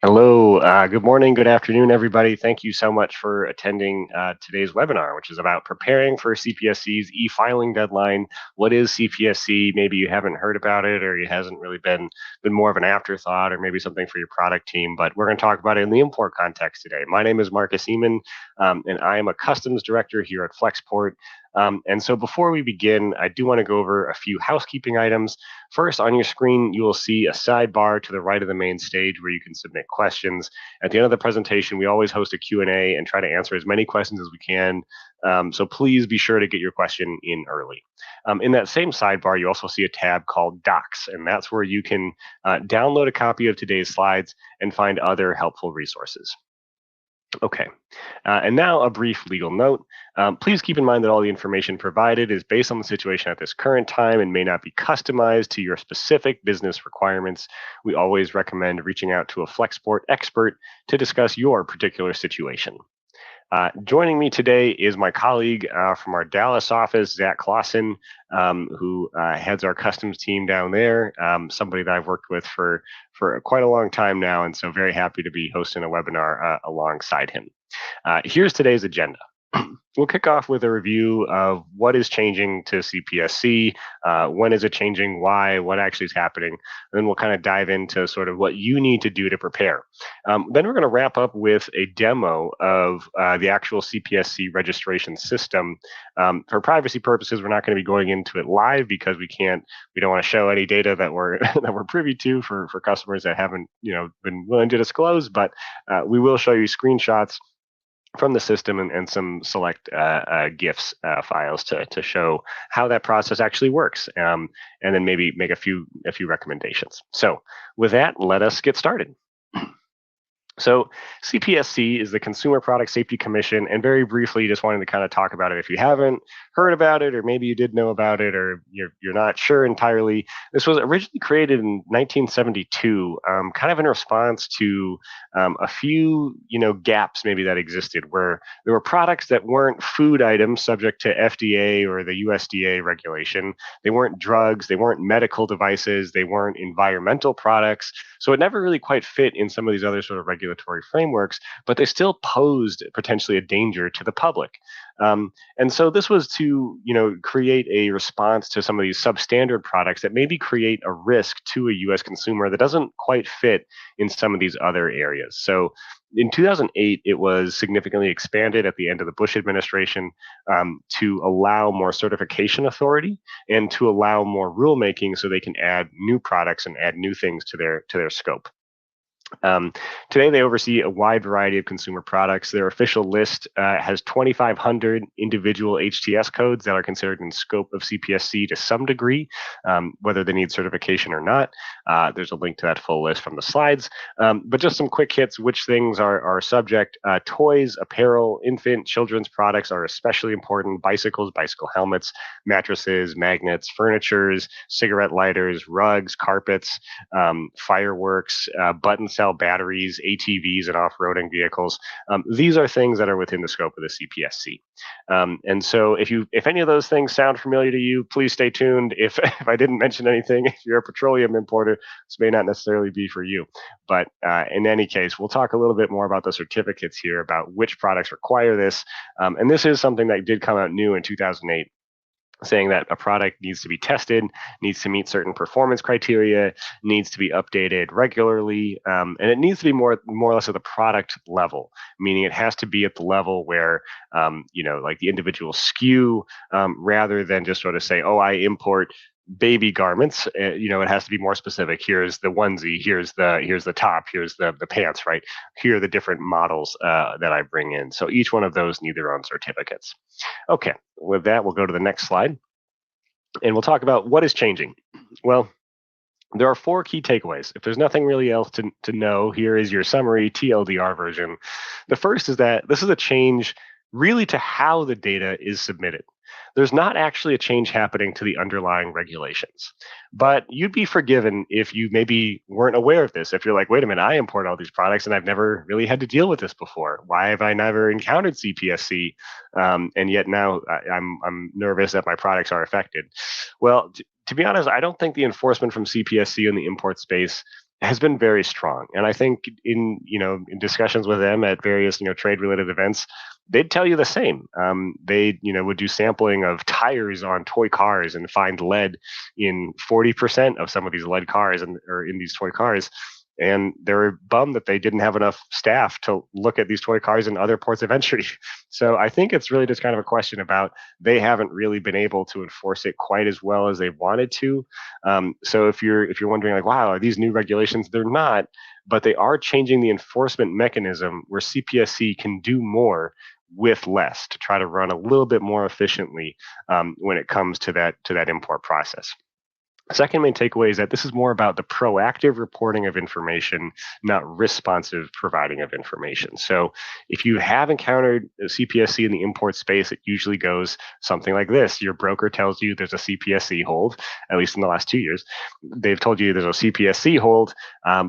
Hello, good morning, good afternoon, everybody. Thank you so much for attending today's webinar, which is about preparing for CPSC's e-filing deadline. What is CPSC? Maybe you haven't heard about it, or it hasn't really been more of an afterthought, or maybe something for your product team. But we're going to talk about it in the import context today. My name is Marcus Eeman, and I am a customs director here at Flexport. And so before we begin, I do want to go over a few housekeeping items. First, on your screen, you will see a sidebar to the right of the main stage where you can submit questions. At the end of the presentation, we always host a Q&A and try to answer as many questions as we can. So please be sure to get your question in early. In that same sidebar, you also see a tab called Docs, and that's where you can download a copy of today's slides and find other helpful resources. Okay, and now a brief legal note. Please keep in mind that all the information provided is based on the situation at this current time and may not be customized to your specific business requirements. We always recommend reaching out to a Flexport expert to discuss your particular situation. Joining me today is my colleague from our Dallas office, Zach Claussen, who heads our customs team down there, somebody that I've worked with for quite a long time now, and so very happy to be hosting a webinar alongside him. Here's today's agenda. We'll kick off with a review of what is changing to CPSC, when is it changing, why, what actually is happening, and then we'll kind of dive into sort of what you need to do to prepare. Then we're going to wrap up with a demo of the actual CPSC registration system. For privacy purposes, we're not going to be going into it live because we don't want to show any data that we're that we're privy to for customers that haven't been willing to disclose, but we will show you screenshots from the system and some select GIFs files to show how that process actually works, and then maybe make a few recommendations. So with that, let us get started. So CPSC is the Consumer Product Safety Commission, and very briefly, just wanted to kind of talk about it if you haven't heard about it, or maybe you did know about it, or you're not sure entirely. This was originally created in 1972, kind of in response to a few gaps maybe that existed, where there were products that weren't food items subject to FDA or the USDA regulation. They weren't drugs, they weren't medical devices, they weren't environmental products. So it never really quite fit in some of these other sort of regulatory frameworks, but they still posed potentially a danger to the public. And so this was to create a response to some of these substandard products that maybe create a risk to a U.S. consumer that doesn't quite fit in some of these other areas. So in 2008, it was significantly expanded at the end of the Bush administration to allow more certification authority and to allow more rulemaking so they can add new products and add new things to their scope. Today, they oversee a wide variety of consumer products. Their official list has 2,500 individual HTS codes that are considered in scope of CPSC to some degree, whether they need certification or not. There's a link to that full list from the slides. But just some quick hits, which things are subject. Toys, apparel, infant, children's products are especially important. Bicycles, bicycle helmets, mattresses, magnets, furnitures, cigarette lighters, rugs, carpets, fireworks, button cell batteries, ATVs, and off-roading vehicles. These are things that are within the scope of the CPSC. And so if any of those things sound familiar to you, please stay tuned. If I didn't mention anything, if you're a petroleum importer, this may not necessarily be for you. But in any case, we'll talk a little bit more about the certificates here, about which products require this. And this is something that did come out new in 2008. Saying that a product needs to be tested, needs to meet certain performance criteria, needs to be updated regularly, and it needs to be more or less at the product level, meaning it has to be at the level where, like the individual SKU, rather than just sort of say, oh, I import baby garments. It has to be more specific. Here's the onesie, here's the top, here's the pants, right? Here are the different models that I bring in. So each one of those need their own certificates. Okay, with that, we'll go to the next slide. And we'll talk about what is changing. Well, there are 4 key takeaways. If there's nothing really else to know, here is your summary TLDR version. The first is that this is a change really to how the data is submitted. There's not actually a change happening to the underlying regulations. But you'd be forgiven if you maybe weren't aware of this. If you're like, wait a minute, I import all these products and I've never really had to deal with this before. Why have I never encountered CPSC? And yet now I'm nervous that my products are affected. Well, to be honest, I don't think the enforcement from CPSC in the import space has been very strong. And I think in discussions with them at various trade related events, they'd tell you the same. They would do sampling of tires on toy cars and find lead in 40% of some of these lead cars or in these toy cars. And they were bummed that they didn't have enough staff to look at these toy cars in other ports of entry. So I think it's really just kind of a question about they haven't really been able to enforce it quite as well as they wanted to. So if you're wondering like, wow, are these new regulations? They're not, but they are changing the enforcement mechanism where CPSC can do more with less to try to run a little bit more efficiently when it comes to that import process. Second main takeaway is that this is more about the proactive reporting of information, not responsive providing of information. So if you have encountered a CPSC in the import space, it usually goes something like this. Your broker tells you there's a CPSC hold, at least in the last 2 years. They've told you there's a CPSC hold.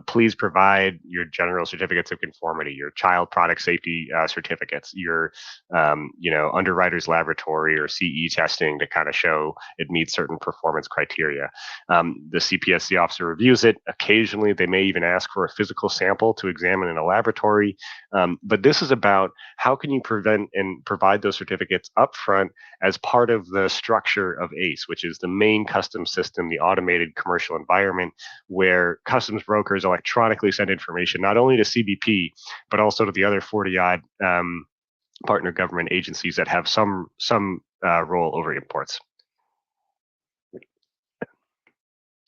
Please provide your general certificates of conformity, your child product safety certificates, your underwriter's laboratory or CE testing to kind of show it meets certain performance criteria. The CPSC officer reviews it. Occasionally, they may even ask for a physical sample to examine in a laboratory. But this is about how can you prevent and provide those certificates upfront as part of the structure of ACE, which is the main customs system, the automated commercial environment, where customs brokers electronically send information not only to CBP, but also to the other 40-odd partner government agencies that have some role over imports.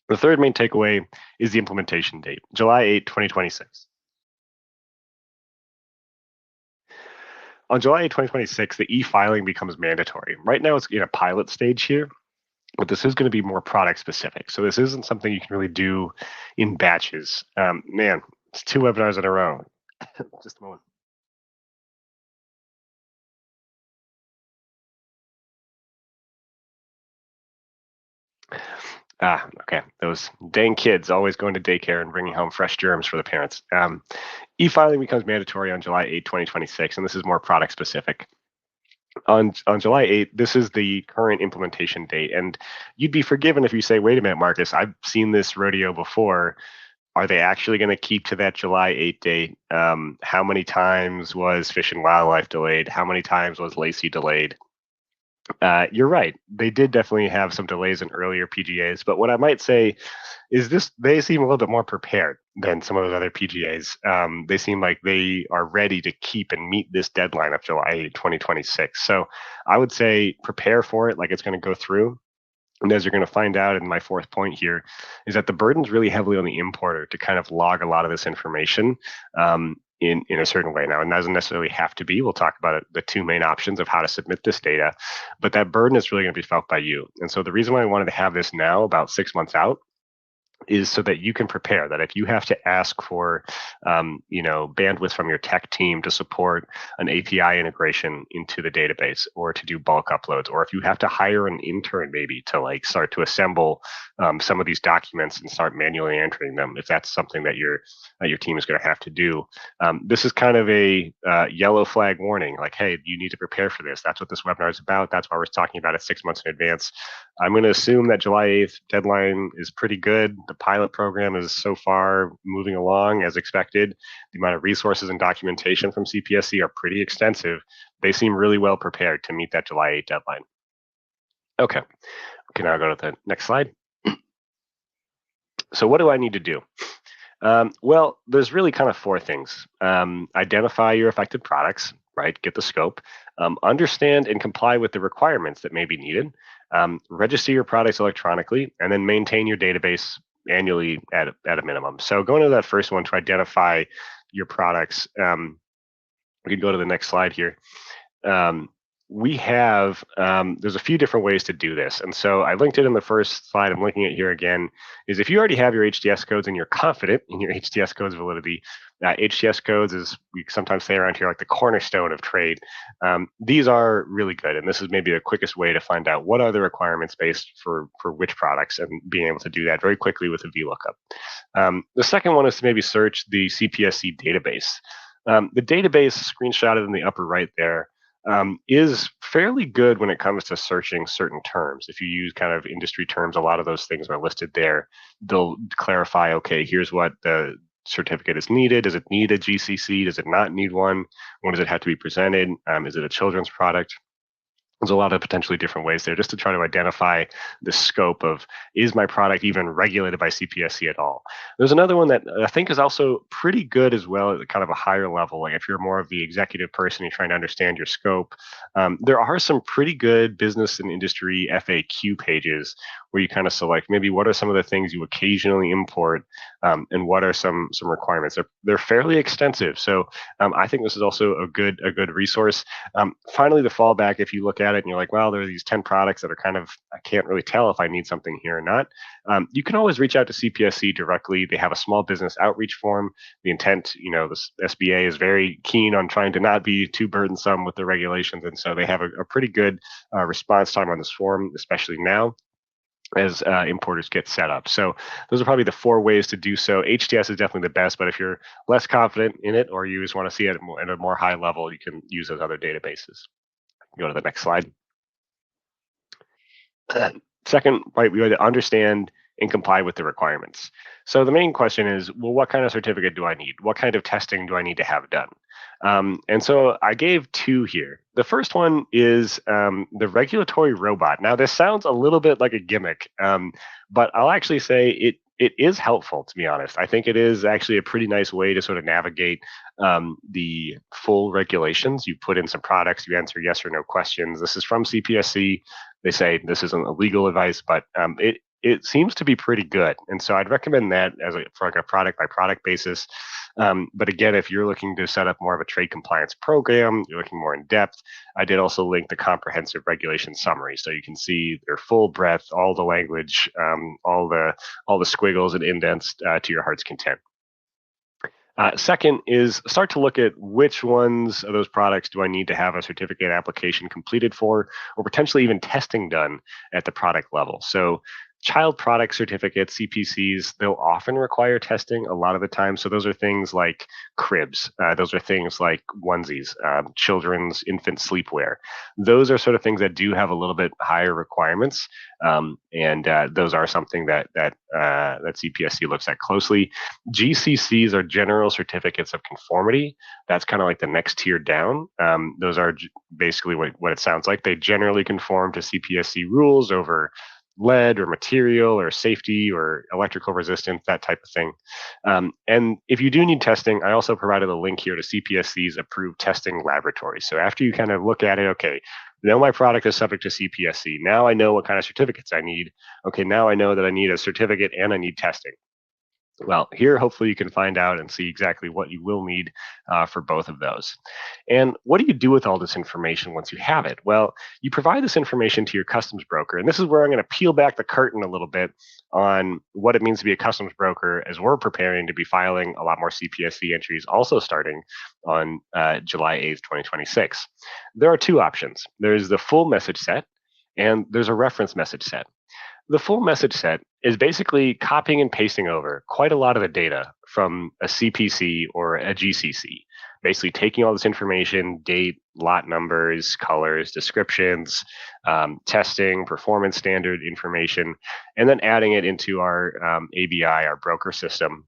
The third main takeaway is the implementation date, July 8, 2026. On July 8, 2026, the e-filing becomes mandatory. Right now, it's in a pilot stage here, but this is going to be more product specific. So this isn't something you can really do in batches. Man, it's 2 webinars in a row. Just a moment. Okay. Those dang kids always going to daycare and bringing home fresh germs for the parents. E-filing becomes mandatory on July 8, 2026, and this is more product specific. On July 8th, this is the current implementation date. And you'd be forgiven if you say, wait a minute, Marcus, I've seen this rodeo before. Are they actually going to keep to that July 8th date? How many times was Fish and Wildlife delayed? How many times was Lacey delayed? You're right. They did definitely have some delays in earlier PGAs, but what I might say is they seem a little bit more prepared than some of those other PGAs. They seem like they are ready to keep and meet this deadline of July 8, 2026. So I would say prepare for it like it's going to go through. And as you're going to find out in my fourth point here, is that the burden's really heavily on the importer to kind of log a lot of this information in a certain way. Now, it doesn't necessarily have to be. We'll talk about the 2 main options of how to submit this data, but that burden is really going to be felt by you. And so the reason why I wanted to have this now, about 6 months out, is so that you can prepare that if you have to ask for bandwidth from your tech team to support an API integration into the database or to do bulk uploads, or if you have to hire an intern maybe to start to assemble some of these documents and start manually entering them, if that's something that your team is going to have to do, this is kind of a yellow flag warning, like, hey, you need to prepare for this. That's what this webinar is about. That's why we're talking about it 6 months in advance. I'm going to assume that July 8th deadline is pretty good. The pilot program is so far moving along as expected. The amount of resources and documentation from CPSC are pretty extensive. They seem really well prepared to meet that July 8th deadline. Okay, we can now go to the next slide. So what do I need to do? Well, there's really kind of 4 things. Identify your affected products, right? Get the scope. Understand and comply with the requirements that may be needed. Register your products electronically, and then maintain your database annually at a minimum. So going to that first one, to identify your products, we can go to the next slide here. We have, there's a few different ways to do this. And so I linked it in the first slide. I'm looking at here again, is if you already have your HTS codes and you're confident in your HTS codes validity, HTS codes, is we sometimes say around here, like the cornerstone of trade. These are really good. And this is maybe the quickest way to find out what are the requirements based for which products, and being able to do that very quickly with a VLOOKUP. The second one is to maybe search the CPSC database. The database screenshotted in the upper right there is fairly good when it comes to searching certain terms. If you use kind of industry terms, a lot of those things are listed there. They'll clarify, okay, here's what the certificate is needed. Does it need a GCC? Does it not need one? When does it have to be presented? Is it a children's product? There's a lot of potentially different ways there just to try to identify the scope of, is my product even regulated by CPSC at all? There's another one that I think is also pretty good as well at kind of a higher level. Like if you're more of the executive person, you're trying to understand your scope. There are some pretty good business and industry FAQ pages where you kind of select maybe what are some of the things you occasionally import, and what are some requirements. They're fairly extensive, so I think this is also a good resource. Finally, the fallback, if you look at it and you're like, well, there are these 10 products that are kind of, I can't really tell if I need something here or not. You can always reach out to CPSC directly. They have a small business outreach form. The intent, the SBA is very keen on trying to not be too burdensome with the regulations. And so they have a pretty good response time on this form, especially now as importers get set up. So those are probably the 4 ways to do so. HTS is definitely the best, but if you're less confident in it or you just want to see it at a more high level, you can use those other databases. Go to the next slide. Second, right, we want to understand and comply with the requirements. So the main question is, well, what kind of certificate do I need? What kind of testing do I need to have done? And so I gave 2 here. The first one is the regulatory robot. Now, this sounds a little bit like a gimmick, but I'll actually say it is helpful, to be honest. I think it is actually a pretty nice way to sort of navigate the full regulations. You put in some products, you answer yes or no questions. This is from CPSC. They say this isn't a legal advice, but it seems to be pretty good. And so I'd recommend that for like a product by product basis. But again, if you're looking to set up more of a trade compliance program, you're looking more in depth, I did also link the comprehensive regulation summary. So you can see their full breadth, all the language, all the squiggles and indents to your heart's content. Second is start to look at which ones of those products do I need to have a certificate application completed for, or potentially even testing done at the product level. So child product certificates, CPCs, they'll often require testing a lot of the time. So those are things like cribs. Those are things like onesies, children's infant sleepwear. Those are sort of things that do have a little bit higher requirements. And those are something that CPSC looks at closely. GCCs are general certificates of conformity. That's kind of like the next tier down. Those are basically what it sounds like. They generally conform to CPSC rules over lead or material or safety or electrical resistance, that type of thing. And if you do need testing, I also provided a link here to CPSC's approved testing laboratory. So after you kind of look at it, okay, now my product is subject to CPSC. Now I know what kind of certificates I need. Okay, now I know that I need a certificate and I need testing. Well, here, hopefully you can find out and see exactly what you will need for both of those. And what do you do with all this information once you have it? Well, you provide this information to your customs broker. And this is where I'm going to peel back the curtain a little bit on what it means to be a customs broker as we're preparing to be filing a lot more CPSC entries, also starting on July 8th, 2026. There are 2 options. There's the full message set, and there's a reference message set. The full message set is basically copying and pasting over quite a lot of the data from a CPC or a GCC, basically taking all this information, date, lot numbers, colors, descriptions, testing, performance standard information, and then adding it into our ABI, our broker system,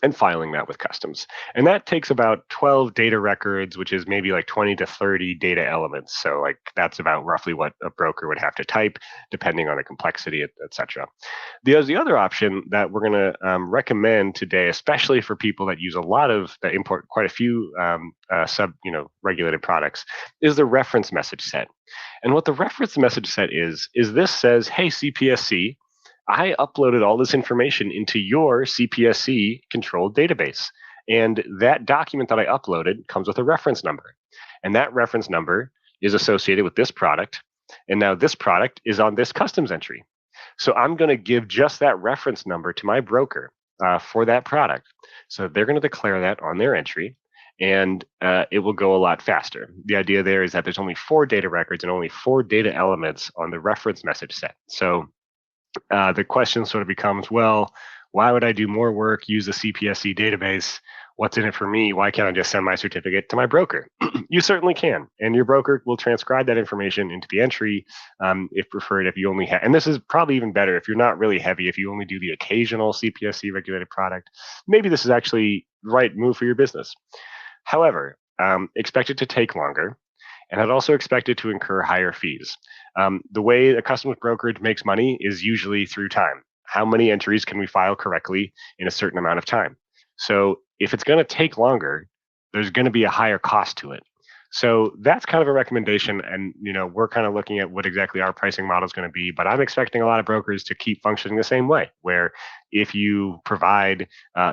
and filing that with customs. And that takes about 12 data records, which is maybe like 20 to 30 data elements. So like that's about roughly what a broker would have to type, depending on the complexity, et cetera. The other option that we're going to recommend today, especially for people that use a lot of, that import quite a few regulated products, is the reference message set. And what the reference message set is this says, hey, CPSC, I uploaded all this information into your CPSC controlled database. And that document that I uploaded comes with a reference number. And that reference number is associated with this product. And now this product is on this customs entry. So I'm going to give just that reference number to my broker for that product. So they're going to declare that on their entry. And it will go a lot faster. The idea there is that there's only 4 data records and only 4 data elements on the reference message set. So the question sort of becomes, well, why would I do more work, use the CPSC database what's in it for me? Why can't I just send my certificate to my broker? You certainly can. And your broker will transcribe that information into the entry if preferred, if you only have, and this is probably even better if you're not really heavy, if you only do the occasional CPSC regulated product, maybe this is actually the right move for your business. However, expect it to take longer, and I'd also expect it to incur higher fees. The way a customs brokerage makes money is usually through time. How many entries can we file correctly in a certain amount of time? So if it's going to take longer, there's going to be a higher cost to it. So that's kind of a recommendation, and we're kind of looking at what exactly our pricing model is going to be. But I'm expecting a lot of brokers to keep functioning the same way, where if you provide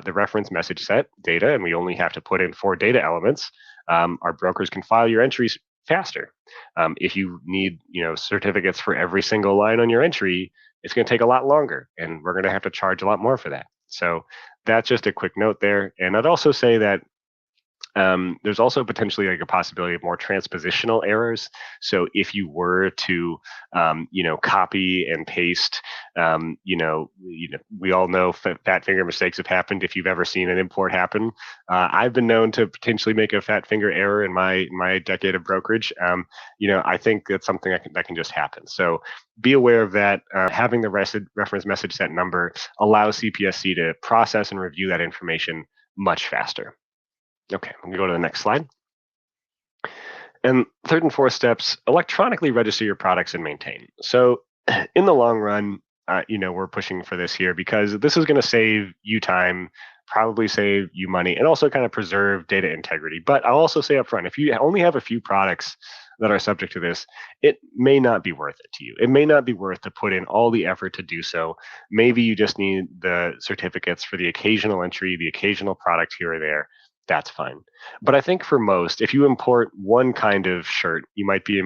the reference message set data, and we only have to put in 4 data elements, our brokers can file your entries faster. If you need certificates for every single line on your entry, it's going to take a lot longer, and we're going to have to charge a lot more for that. So that's just a quick note there. And I'd also say that there's also potentially like a possibility of more transpositional errors. So if you were to, copy and paste, we all know fat finger mistakes have happened. If you've ever seen an import happen, I've been known to potentially make a fat finger error in my decade of brokerage. I think that's something that can just happen. So be aware of that. Having the reference message set number allows CPSC to process and review that information much faster. Okay, I'm going to go to the next slide. And third and fourth steps, electronically register your products and maintain. So in the long run, we're pushing for this here because this is going to save you time, probably save you money, and also kind of preserve data integrity. But I'll also say up front, if you only have a few products that are subject to this, it may not be worth it to you. It may not be worth to put in all the effort to do so. Maybe you just need the certificates for the occasional entry, the occasional product here or there. That's fine. But I think for most, if you import one kind of shirt, you might be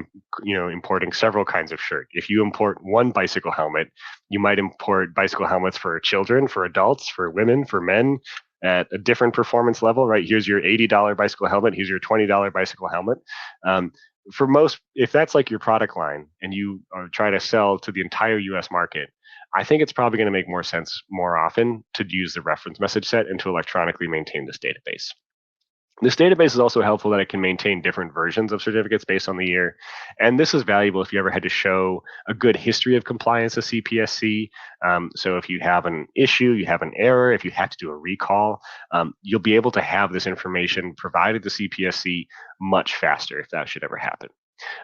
importing several kinds of shirt. If you import one bicycle helmet, you might import bicycle helmets for children, for adults, for women, for men at a different performance level, right? Here's your $80 bicycle helmet. Here's your $20 bicycle helmet. For most, if that's like your product line and you are trying to sell to the entire US market, I think it's probably going to make more sense more often to use the reference message set and to electronically maintain this database. This database is also helpful that it can maintain different versions of certificates based on the year. And this is valuable if you ever had to show a good history of compliance to CPSC. So if you have an issue, you have an error, if you had to do a recall, you'll be able to have this information provided to CPSC much faster if that should ever happen.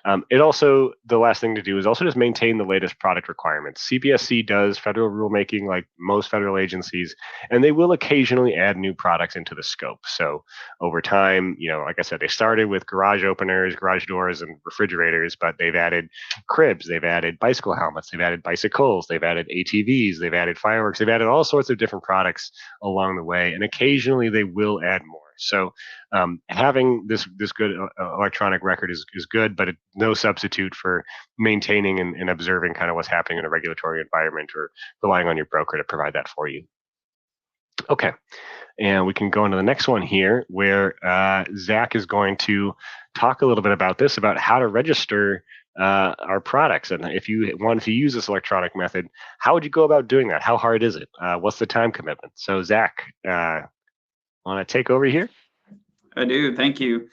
The last thing to do is also just maintain the latest product requirements. CPSC does federal rulemaking like most federal agencies, and they will occasionally add new products into the scope. So over time, like I said, they started with garage openers, garage doors, and refrigerators, but they've added cribs, they've added bicycle helmets, they've added bicycles, they've added ATVs, they've added fireworks, they've added all sorts of different products along the way, and occasionally they will add more. So having this good electronic record is good, but it's no substitute for maintaining and observing kind of what's happening in a regulatory environment or relying on your broker to provide that for you. Okay, and we can go into the next one here where Zach is going to talk a little bit about this, about how to register our products. And if you wanted to use this electronic method, how would you go about doing that? How hard is it? What's the time commitment? So Zach, want to take over here? I do. Thank you.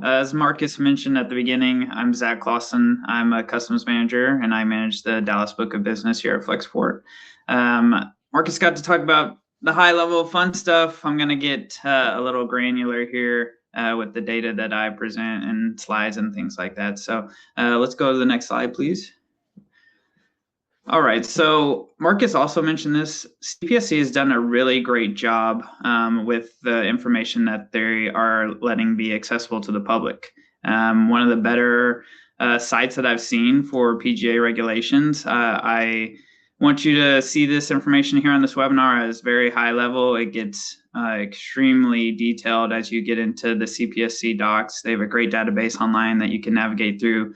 As Marcus mentioned at the beginning, I'm Zach Claussen. I'm a customs manager, and I manage the Dallas book of business here at Flexport. Marcus got to talk about the high-level fun stuff. I'm going to get a little granular here with the data that I present and slides and things like that. So let's go to the next slide, please. All right, so Marcus also mentioned this. CPSC has done a really great job with the information that they are letting be accessible to the public. One of the better sites that I've seen for PGA regulations. I want you to see this information here on this webinar as very high level. It gets extremely detailed as you get into the CPSC docs. They have a great database online that you can navigate through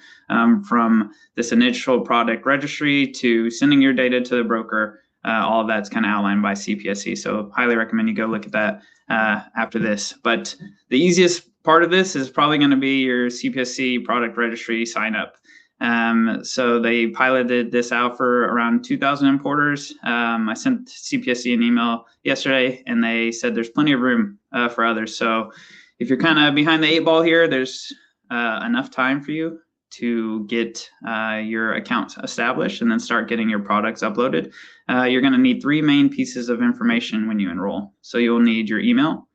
from this initial product registry to sending your data to the broker. All of that's kind of outlined by CPSC. So highly recommend you go look at that after this. But the easiest part of this is probably going to be your CPSC product registry sign up. So they piloted this out for around 2,000 importers. I sent CPSC an email yesterday, and they said there's plenty of room for others. So if you're kind of behind the 8 ball here, there's enough time for you to get your account established and then start getting your products uploaded. You're going to need 3 main pieces of information when you enroll. So you'll need your email,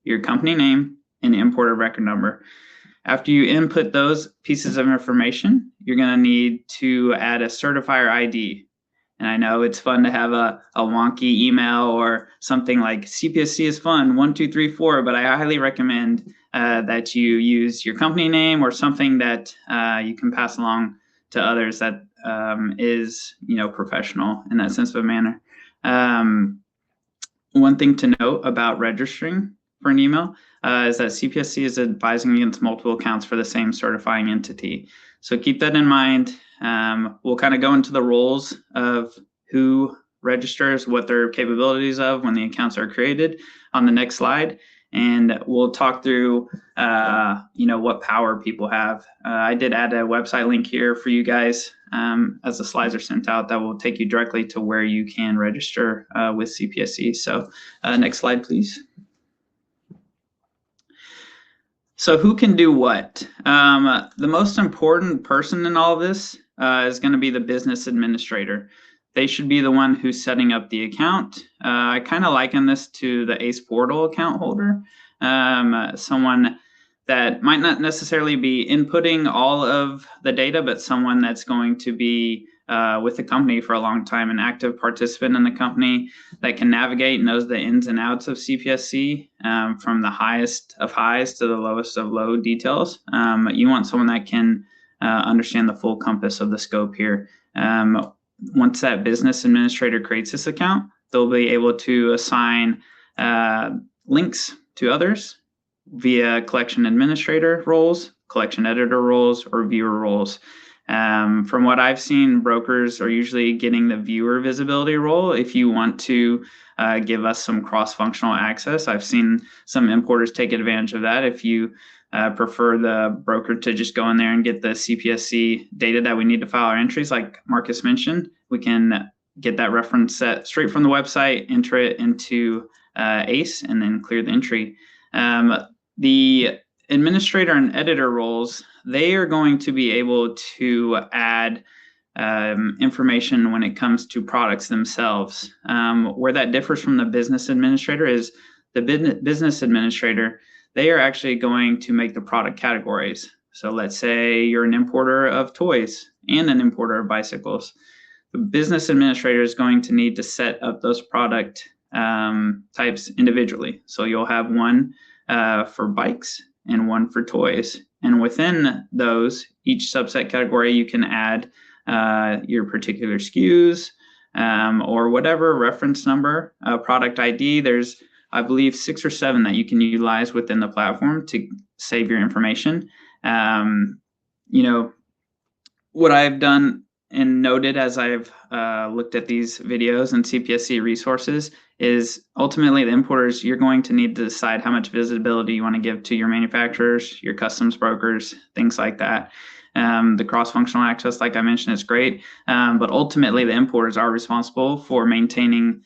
your company name, and importer record number. After you input those pieces of information, you're going to need to add a certifier ID. And I know it's fun to have a wonky email or something like CPSC is fun, 1, 2, 3, 4, but I highly recommend that you use your company name or something that you can pass along to others that is, professional in that sense of a manner. One thing to note about registering for an email is that CPSC is advising against multiple accounts for the same certifying entity. So keep that in mind. We'll kind of go into the roles of who registers, what their capabilities of when the accounts are created on the next slide. And we'll talk through, what power people have. I did add a website link here for you guys as the slides are sent out that will take you directly to where you can register with CPSC. So next slide, please. So who can do what? The most important person in all of this is going to be the business administrator. They should be the one who's setting up the account. I kind of liken this to the ACE portal account holder, someone that might not necessarily be inputting all of the data, but someone that's going to be with the company for a long time, an active participant in the company that can navigate, knows the ins and outs of CPSC from the highest of highs to the lowest of low details. You want someone that can understand the full compass of the scope here. Once that business administrator creates this account, they'll be able to assign links to others via collection administrator roles, collection editor roles, or viewer roles. From what I've seen, brokers are usually getting the viewer visibility role. If you want to give us some cross-functional access, I've seen some importers take advantage of that. If you prefer the broker to just go in there and get the CPSC data that we need to file our entries, like Marcus mentioned, we can get that reference set straight from the website, enter it into ACE, and then clear the entry. The administrator and editor roles, they are going to be able to add information when it comes to products themselves. Where that differs from the business administrator is the business administrator, they are actually going to make the product categories. So let's say you're an importer of toys and an importer of bicycles. The business administrator is going to need to set up those product types individually. So you'll have one for bikes and one for toys. And within those, each subset category, you can add your particular SKUs or whatever reference number, product ID. There's, I believe, 6 or 7 that you can utilize within the platform to save your information. What I've done and noted as I've looked at these videos and CPSC resources is ultimately the importers, you're going to need to decide how much visibility you want to give to your manufacturers, your customs brokers, things like that. The cross-functional access, like I mentioned, is great, but ultimately the importers are responsible for maintaining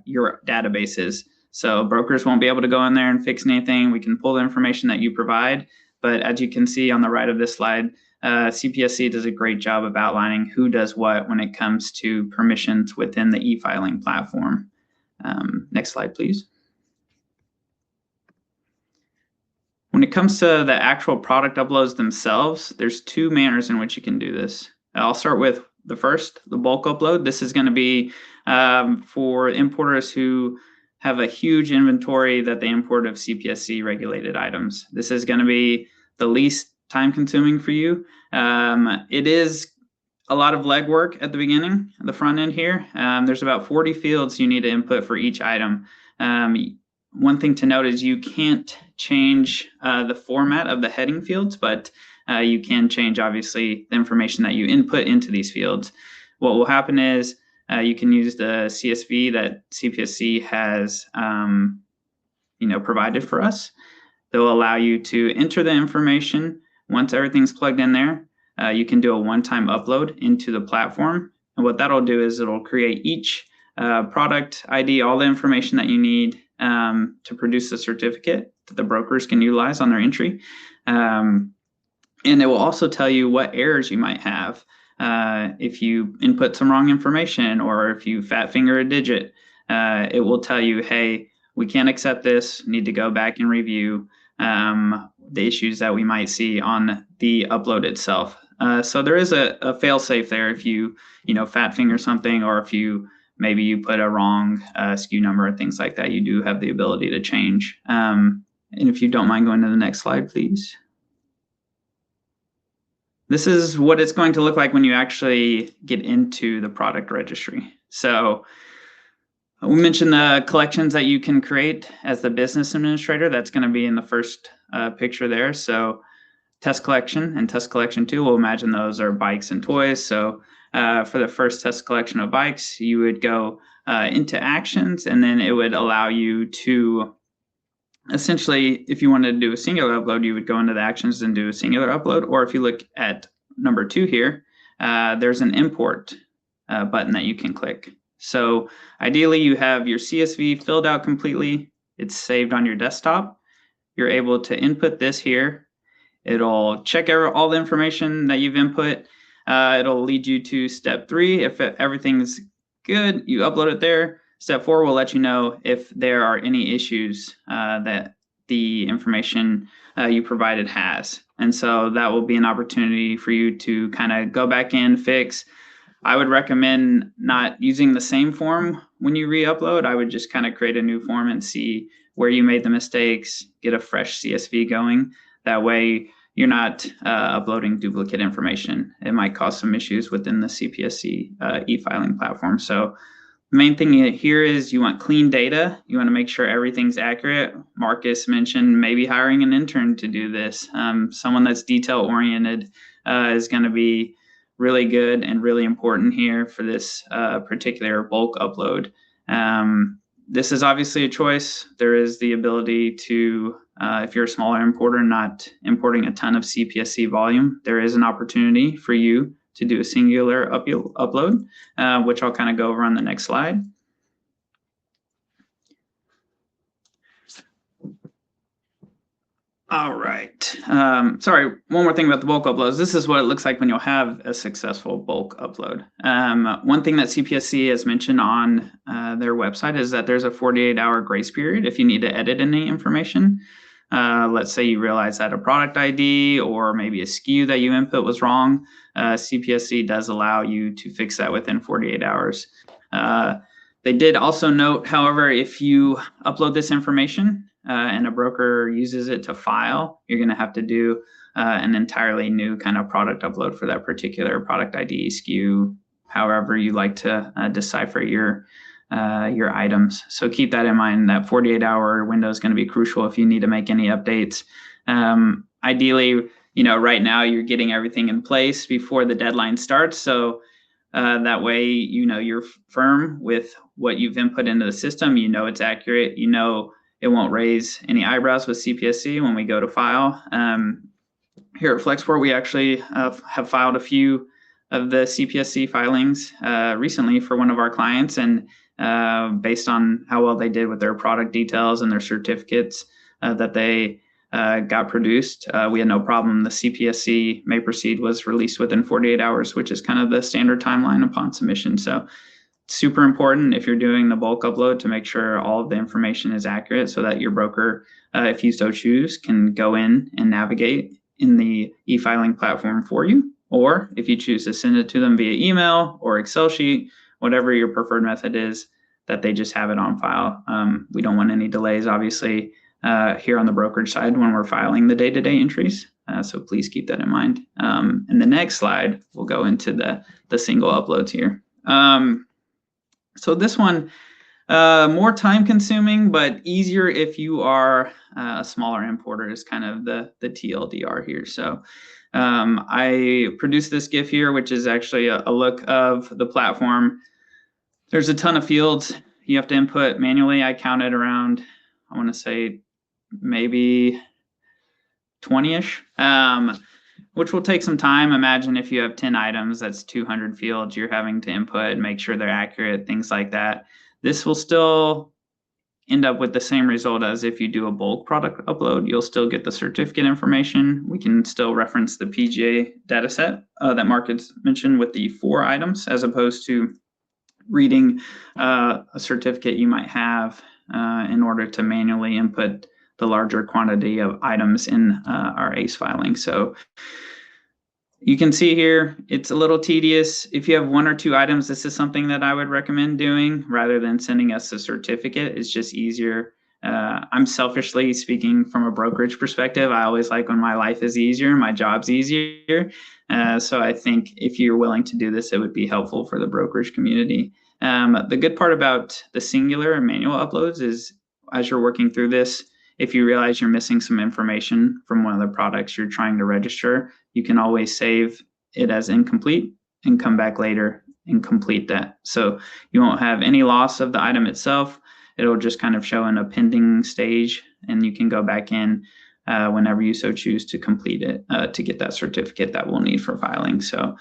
your databases. So brokers won't be able to go in there and fix anything. We can pull the information that you provide, but as you can see on the right of this slide, CPSC does a great job of outlining who does what when it comes to permissions within the eFiling platform. Next slide, please. When it comes to the actual product uploads themselves, there's 2 manners in which you can do this. I'll start with the first, the bulk upload. This is going to be for importers who have a huge inventory that they import of CPSC regulated items. This is going to be the least time consuming for you. It is a lot of legwork at the beginning, the front end here. There's about 40 fields you need to input for each item. One thing to note is you can't change the format of the heading fields, but you can change, obviously, the information that you input into these fields. What will happen is you can use the CSV that CPSC has provided for us. That will allow you to enter the information. Once everything's plugged in there, you can do a one-time upload into the platform. And what that'll do is it'll create each product ID, all the information that you need to produce the certificate that the brokers can utilize on their entry. And it will also tell you what errors you might have if you input some wrong information or if you fat finger a digit. It will tell you, hey, we can't accept this, need to go back and review the issues that we might see on the upload itself. So there is a fail-safe there if you fat finger something, or if maybe you put a wrong SKU number and things like that, you do have the ability to change. And if you don't mind going to the next slide, please. This is what it's going to look like when you actually get into the product registry. So we mentioned the collections that you can create as the business administrator. That's going to be in the first picture there. So test collection and test collection 2, we'll imagine those are bikes and toys. So for the first test collection of bikes, you would go into actions, and then it would allow you to essentially, if you wanted to do a singular upload, you would go into the actions and do a singular upload. Or if you look at number 2 here, there's an import button that you can click. So ideally, you have your CSV filled out completely. It's saved on your desktop. You're able to input this here. It'll check all the information that you've input. It'll lead you to step 3. If everything's good, you upload it there. Step 4 will let you know if there are any issues that the information you provided has. And so that will be an opportunity for you to kind of go back in, fix. I would recommend not using the same form when you re-upload. I would just kind of create a new form and see where you made the mistakes, get a fresh CSV going. That way you're not uploading duplicate information. It might cause some issues within the CPSC eFiling platform. So the main thing here is you want clean data. You want to make sure everything's accurate. Marcus mentioned maybe hiring an intern to do this. Someone that's detail-oriented is going to be really good and really important here for this particular bulk upload. This is obviously a choice. There is the ability to, if you're a smaller importer, not importing a ton of CPSC volume, there is an opportunity for you to do a singular upload, which I'll kind of go over on the next slide. All right. Sorry, one more thing about the bulk uploads. This is what it looks like when you'll have a successful bulk upload. One thing that CPSC has mentioned on their website is that there's a 48-hour grace period if you need to edit any information. Let's say you realize that a product ID or maybe a SKU that you input was wrong. CPSC does allow you to fix that within 48 hours. They did also note, however, if you upload this information and a broker uses it to file, you're going to have to do an entirely new kind of product upload for that particular product ID, SKU, however you like to decipher your items. So keep that in mind. That 48-hour window is going to be crucial if you need to make any updates. Ideally, right now you're getting everything in place before the deadline starts. So that way, you're firm with what you've input into the system. It's accurate. It won't raise any eyebrows with CPSC when we go to file. Here at Flexport, we actually have filed a few of the CPSC filings recently for one of our clients, and based on how well they did with their product details and their certificates that they got produced, we had no problem. The CPSC may proceed was released within 48 hours, which is kind of the standard timeline upon submission. So super important if you're doing the bulk upload to make sure all of the information is accurate so that your broker, if you so choose, can go in and navigate in the e-filing platform for you. Or if you choose to send it to them via email or Excel sheet, whatever your preferred method is, that they just have it on file. We don't want any delays, obviously, here on the brokerage side when we're filing the day-to-day entries. So please keep that in mind. In the next slide, we'll go into the single uploads here. So this one, more time consuming, but easier if you are a smaller importer is kind of the TLDR here. So I produced this GIF here, which is actually a look of the platform. There's a ton of fields you have to input manually. I counted around, I want to say maybe 20-ish. which will take some time. Imagine if you have 10 items, that's 200 fields you're having to input, make sure they're accurate, things like that. This will still end up with the same result as if you do a bulk product upload. You'll still get the certificate information. We can still reference the PGA dataset that Mark has mentioned with the 4 items, as opposed to reading a certificate you might have in order to manually input the larger quantity of items in our ACE filing. So you can see here, it's a little tedious. If you have 1 or 2 items, this is something that I would recommend doing rather than sending us a certificate. It's just easier. I'm selfishly speaking from a brokerage perspective. I always like when my life is easier, my job's easier. So I think if you're willing to do this, it would be helpful for the brokerage community. The good part about the singular and manual uploads is as you're working through this, if you realize you're missing some information from one of the products you're trying to register, you can always save it as incomplete and come back later and complete that. So you won't have any loss of the item itself. It'll just kind of show in a pending stage, and you can go back in whenever you so choose to complete it to get that certificate that we'll need for filing. So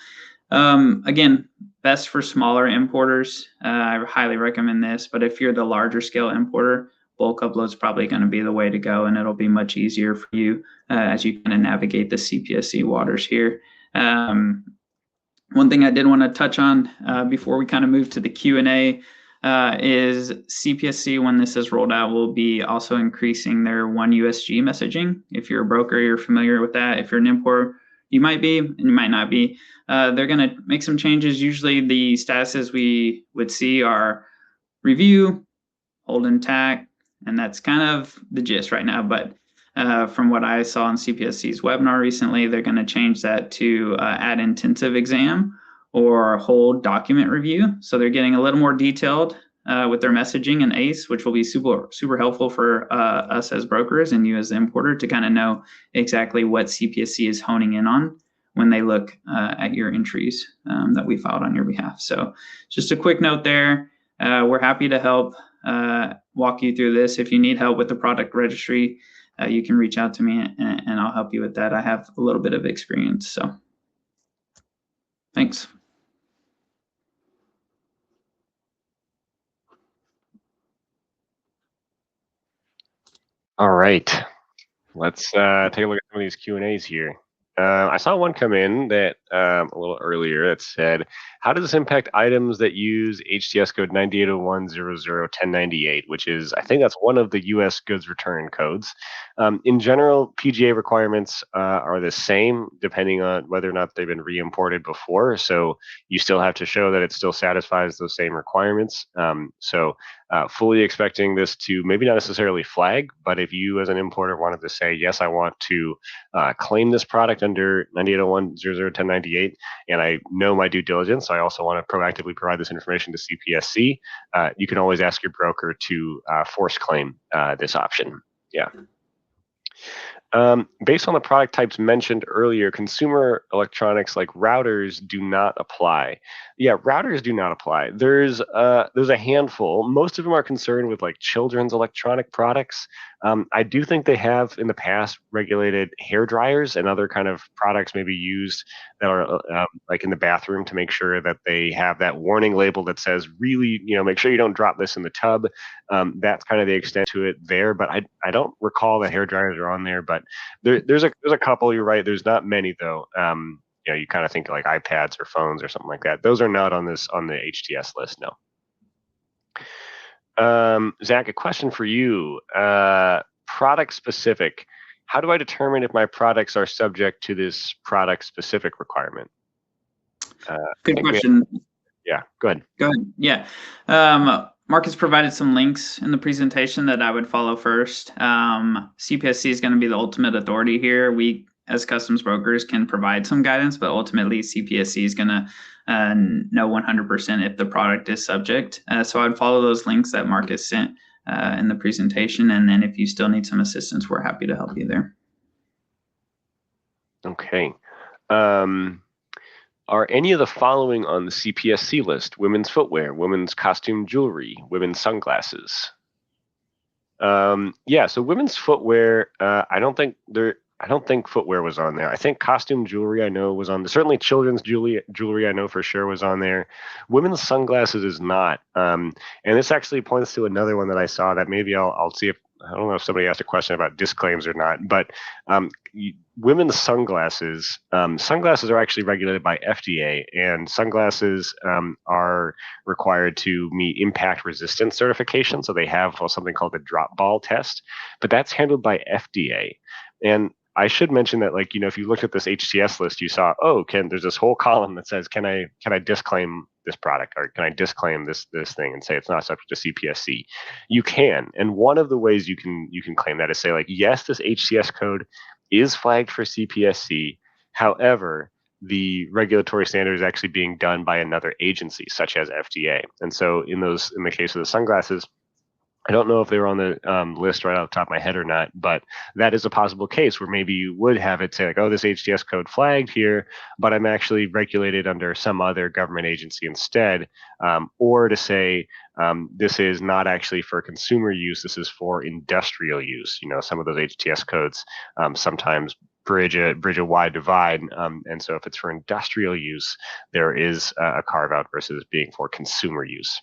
again, best for smaller importers. I highly recommend this, but if you're the larger scale importer, bulk upload is probably going to be the way to go, and it'll be much easier for you as you kind of navigate the CPSC waters here. One thing I did want to touch on before we kind of move to the Q&A is CPSC, when this is rolled out, will be also increasing their 1USG messaging. If you're a broker, you're familiar with that. If you're an importer, you might be, and you might not be. They're going to make some changes. Usually the statuses we would see are review, hold intact, and that's kind of the gist right now. But from what I saw on CPSC's webinar recently, they're going to change that to add intensive exam or hold document review. So they're getting a little more detailed with their messaging and ACE, which will be super helpful for us as brokers and you as the importer to kind of know exactly what CPSC is honing in on when they look at your entries that we filed on your behalf. So just a quick note there. We're happy to help walk you through this. If you need help with the product registry, you can reach out to me and I'll help you with that. I have a little bit of experience, so thanks. All right, let's take a look at some of these Q&As here. I saw one come in that a little earlier that said, how does this impact items that use HTS code 9801001098, which is, I think that's one of the US goods return codes. In general, PGA requirements are the same depending on whether or not they've been re-imported before. So you still have to show that it still satisfies those same requirements. Fully expecting this to maybe not necessarily flag, but if you as an importer wanted to say, yes, I want to claim this product under 9801001098, and I know my due diligence, I also want to proactively provide this information to CPSC, you can always ask your broker to force claim this option. Yeah. Based on the product types mentioned earlier, consumer electronics like routers do not apply. Yeah, routers do not apply. There's a handful. Most of them are concerned with like children's electronic products. I do think they have in the past regulated hair dryers and other kind of products maybe used that are like in the bathroom to make sure that they have that warning label that says really, make sure you don't drop this in the tub. That's kind of the extent to it there, but I don't recall that hair dryers are on there, but there's a couple. You're right. There's not many though. You kind of think like iPads or phones or something like that. Those are not on the HTS list. No. Zach, a question for you. Product specific. How do I determine if my products are subject to this product specific requirement? Good question. Yeah, go ahead. Go ahead. Yeah. Mark has provided some links in the presentation that I would follow first. CPSC is going to be the ultimate authority here. We, as customs brokers, can provide some guidance, but ultimately CPSC is going to know 100% if the product is subject. So I'd follow those links that Mark has sent in the presentation. And then if you still need some assistance, we're happy to help you there. Okay. Are any of the following on the CPSC list? Women's footwear, women's costume jewelry, women's sunglasses. Yeah, so women's footwear, I don't think I don't think footwear was on there. I think costume jewelry I know was on there. Certainly children's jewelry I know for sure was on there. Women's sunglasses is not. And this actually points to another one that I saw that maybe I'll see if I don't know if somebody asked a question about disclaims or not, but um, women's sunglasses are actually regulated by FDA, and sunglasses are required to meet impact resistance certification. So they have something called the drop ball test, but that's handled by FDA. And I should mention that, like, if you looked at this HTS list, you saw, oh, there's this whole column that says, can I disclaim this product, or can I disclaim this thing and say it's not subject to CPSC? You can, and one of the ways you can claim that is say, like, yes, this HTS code is flagged for CPSC. However, the regulatory standard is actually being done by another agency, such as FDA. And so in the case of the sunglasses, I don't know if they were on the list right off the top of my head or not, but that is a possible case where maybe you would have it say, like, oh, this HTS code flagged here, but I'm actually regulated under some other government agency instead. Or to say, this is not actually for consumer use, this is for industrial use. Some of those HTS codes sometimes bridge a wide divide. And so if it's for industrial use, there is a carve out versus being for consumer use.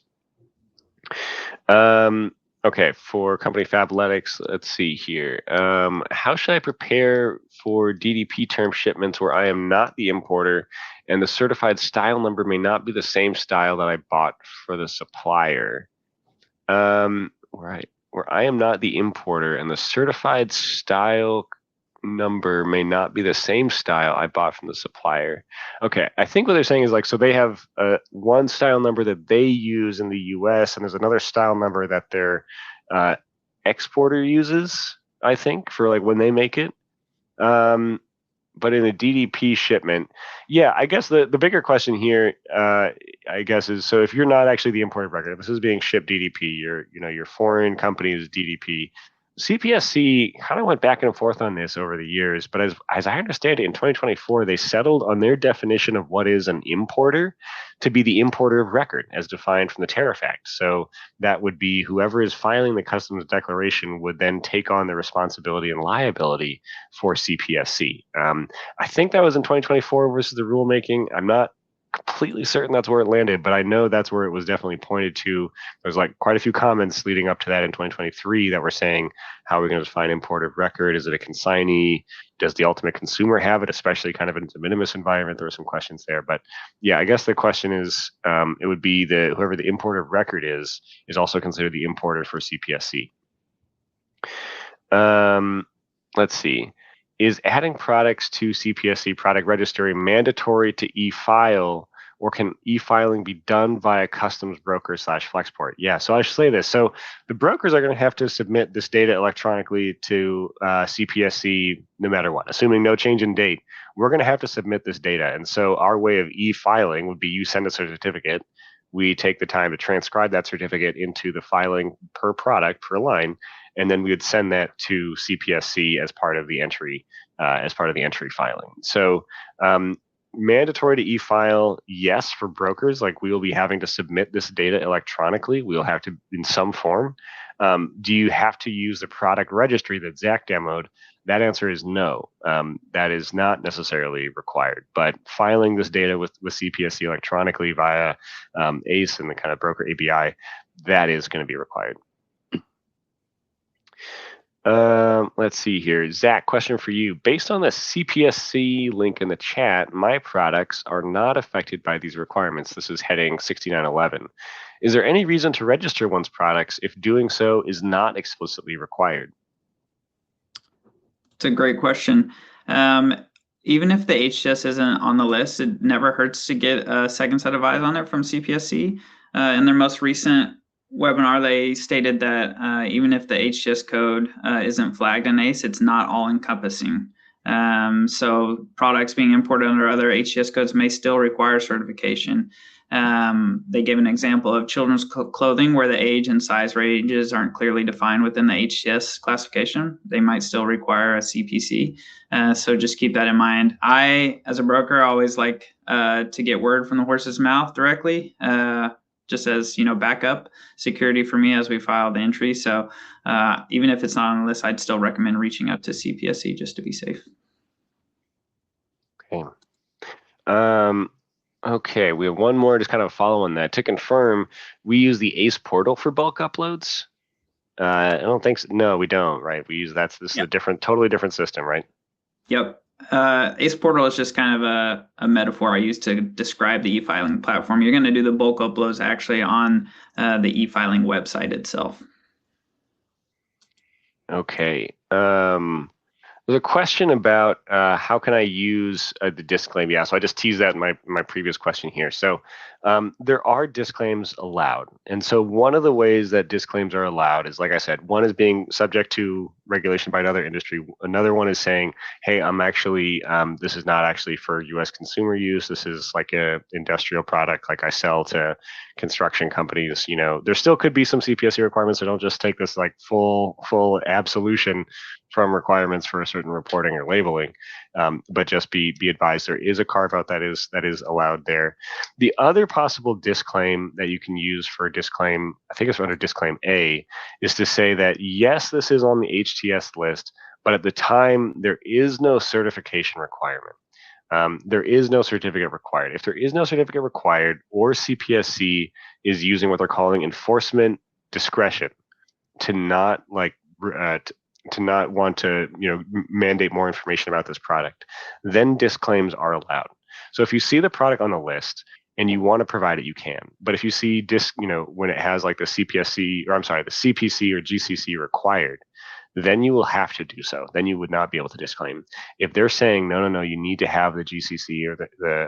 Okay, for company Fabletics, let's see here. How should I prepare for DDP term shipments where I am not the importer and the certified style number may not be the same style that I bought for the supplier? Where I am not the importer and the certified style number may not be the same style I bought from the supplier. Okay, I think what they're saying is, like, so they have one style number that they use in the US, and there's another style number that their exporter uses, I think, for like when they make it. But in a DDP shipment, yeah, I guess the bigger question here, I guess, is, so if you're not actually the importer of record, if this is being shipped DDP, your foreign company is DDP. CPSC kind of went back and forth on this over the years, but as I understand it, in 2024, they settled on their definition of what is an importer to be the importer of record as defined from the Tariff Act. So that would be whoever is filing the customs declaration would then take on the responsibility and liability for CPSC. I think that was in 2024 versus the rulemaking. I'm not completely certain that's where it landed, but I know that's where it was definitely pointed to. There's like quite a few comments leading up to that in 2023 that were saying, how are we going to define import of record? Is it a consignee? Does the ultimate consumer have it, especially kind of in a de minimis environment? There were some questions there, but yeah, I guess the question is, it would be that whoever the importer of record is also considered the importer for CPSC. Let's see. Is adding products to CPSC product registry mandatory to e-file, or can e-filing be done via customs broker / Flexport? Yeah, so I should say this. So the brokers are going to have to submit this data electronically to CPSC no matter what, assuming no change in date. We're going to have to submit this data. And so our way of e-filing would be, you send us a certificate. We take the time to transcribe that certificate into the filing per product per line, and then we would send that to CPSC as part of the entry filing. So mandatory to e-file, yes, for brokers. Like, we will be having to submit this data electronically. We'll have to in some form. Do you have to use the product registry that Zach demoed? That answer is no. That is not necessarily required. But filing this data with CPSC electronically via ACE and the kind of broker API, that is going to be required. Let's see here. Zach, question for you. Based on the CPSC link in the chat, my products are not affected by these requirements. This is heading 6911. Is there any reason to register one's products if doing so is not explicitly required? It's a great question. Even if the HTS isn't on the list, it never hurts to get a second set of eyes on it from CPSC. In their most recent webinar, they stated that even if the HTS code isn't flagged in ACE, it's not all encompassing. So products being imported under other HTS codes may still require certification. They gave an example of children's clothing where the age and size ranges aren't clearly defined within the HTS classification. They might still require a CPC. So just keep that in mind. I, as a broker, always like to get word from the horse's mouth directly. just as, backup security for me as we file the entry. So even if it's not on the list, I'd still recommend reaching out to CPSC just to be safe. Okay. Okay, we have one more just kind of follow on that. To confirm, we use the ACE portal for bulk uploads? I don't think so. No, we don't, right? This is a totally different system, right? Yep. ACE portal is just kind of a metaphor I use to describe the e-filing platform. You're going to do the bulk uploads actually on the e-filing website itself. Okay. There's a question about how can I use the disclaim? Yeah, so I just teased that in my previous question here. So there are disclaims allowed. And so one of the ways that disclaims are allowed is, like I said, one is being subject to regulation by another industry. Another one is saying, hey, I'm actually, this is not actually for US consumer use. This is like a industrial product, like I sell to construction companies. There still could be some CPSC requirements, so don't just take this like full absolution from requirements for a certain reporting or labeling, but just be advised there is a carve out that is allowed there. The other possible disclaim that you can use for a disclaim, I think it's under disclaim A, is to say that yes, this is on the HTS list, but at the time there is no certification requirement. There is no certificate required. If there is no certificate required, or CPSC is using what they're calling enforcement discretion to not to not want to mandate more information about this product, then disclaims are allowed. So if you see the product on the list and you want to provide it, you can. But if you see when it has like the CPSC, or I'm sorry, the CPC or GCC required, then you will have to do so. Then you would not be able to disclaim. If they're saying no, you need to have the GCC or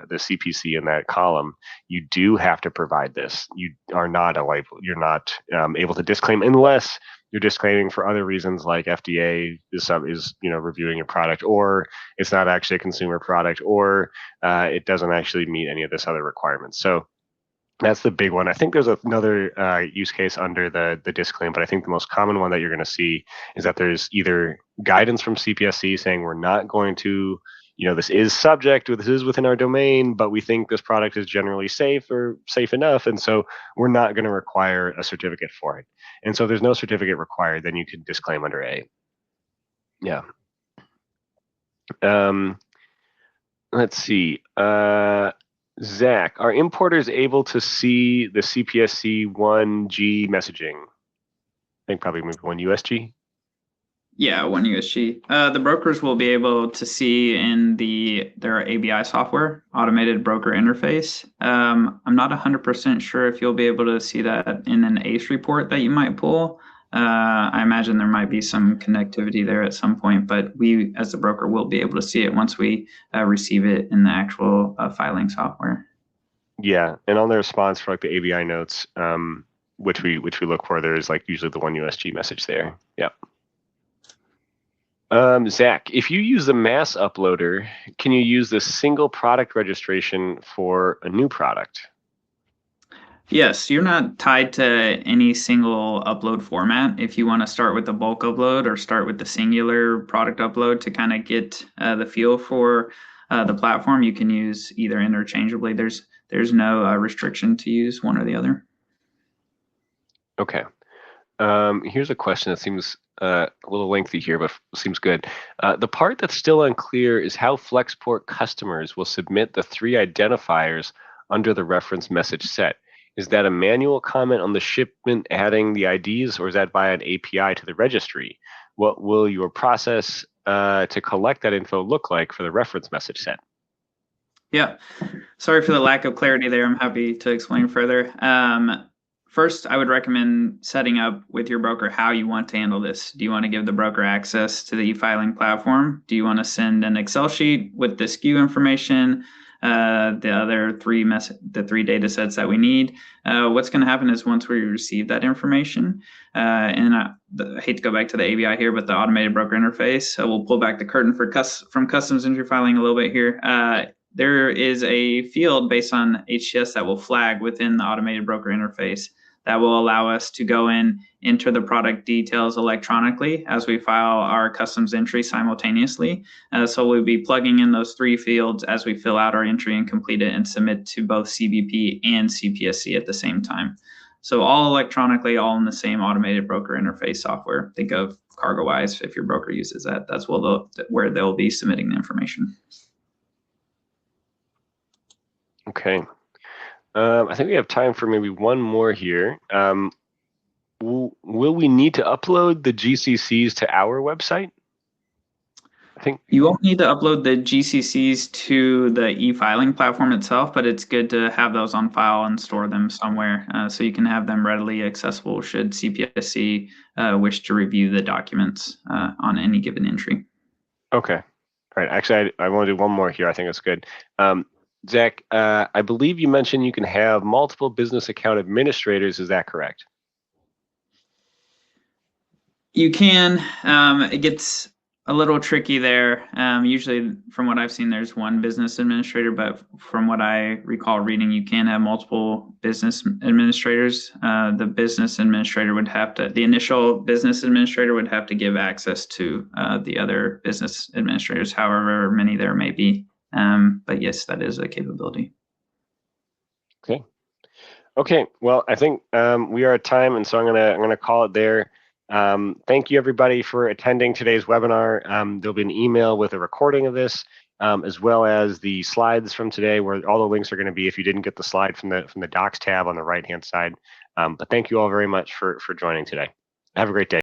the CPC in that column, you do have to provide this. You are not you're not able to disclaim unless you're disclaiming for other reasons, like FDA is reviewing your product, or it's not actually a consumer product, or it doesn't actually meet any of this other requirements. So that's the big one. I think there's another use case under the disclaim, but I think the most common one that you're going to see is that there's either guidance from CPSC saying we're not going to, this is this is within our domain, but we think this product is generally safe or safe enough, and so we're not going to require a certificate for it. And so if there's no certificate required, then you can disclaim under A. Yeah. Let's see. Zach, are importers able to see the CPSC 1G messaging? I think probably maybe 1USG. Yeah, 1USG. The brokers will be able to see in their ABI software, automated broker interface. I'm not 100% sure if you'll be able to see that in an ACE report that you might pull. I imagine there might be some connectivity there at some point, but we, as the broker, will be able to see it once we receive it in the actual filing software. Yeah, and on the response for like the ABI notes, which we look for, there's like usually the 1USG message there. Yeah. Zach, if you use the mass uploader, can you use the single product registration for a new product? Yes, you're not tied to any single upload format. If you want to start with the bulk upload or start with the singular product upload to kind of get the feel for the platform, you can use either interchangeably. There's no restriction to use one or the other. Okay. Here's a question that seems a little lengthy here, but seems good. The part that's still unclear is how Flexport customers will submit the 3 identifiers under the reference message set. Is that a manual comment on the shipment adding the IDs, or is that via an API to the registry? What will your process to collect that info look like for the reference message set? Yeah, sorry for the lack of clarity there. I'm happy to explain further. First, I would recommend setting up with your broker how you want to handle this. Do you want to give the broker access to the e-filing platform? Do you want to send an Excel sheet with the SKU information, the other 3 data sets that we need? What's going to happen is once we receive that information, and I hate to go back to the ABI here, but the automated broker interface, so we'll pull back the curtain from customs entry filing a little bit here. There is a field based on HTS that will flag within the automated broker interface that will allow us to go in enter the product details electronically as we file our customs entry simultaneously. So we'll be plugging in those 3 fields as we fill out our entry and complete it and submit to both CBP and CPSC at the same time. So all electronically, all in the same automated broker interface software. Think of CargoWise if your broker uses that. That's where they'll be submitting the information. Okay. I think we have time for maybe one more here. Will we need to upload the GCCs to our website? I think you won't need to upload the GCCs to the eFiling platform itself, but it's good to have those on file and store them somewhere so you can have them readily accessible should CPSC wish to review the documents on any given entry. Okay. All right. Actually, I want to do one more here. I think it's good. Zach, I believe you mentioned you can have multiple business account administrators. Is that correct? You can. It gets a little tricky there. Usually, from what I've seen, there's one business administrator, but from what I recall reading, you can have multiple business administrators. The business administrator would have to, the initial business administrator would have to give access to the other business administrators, however many there may be. But yes, that is a capability. Okay. Okay. Well, I think we are at time, and so I'm gonna call it there. Thank you everybody for attending today's webinar. There'll be an email with a recording of this, as well as the slides from today, where all the links are going to be if you didn't get the slide from the docs tab on the right hand side. But thank you all very much for joining today. Have a great day.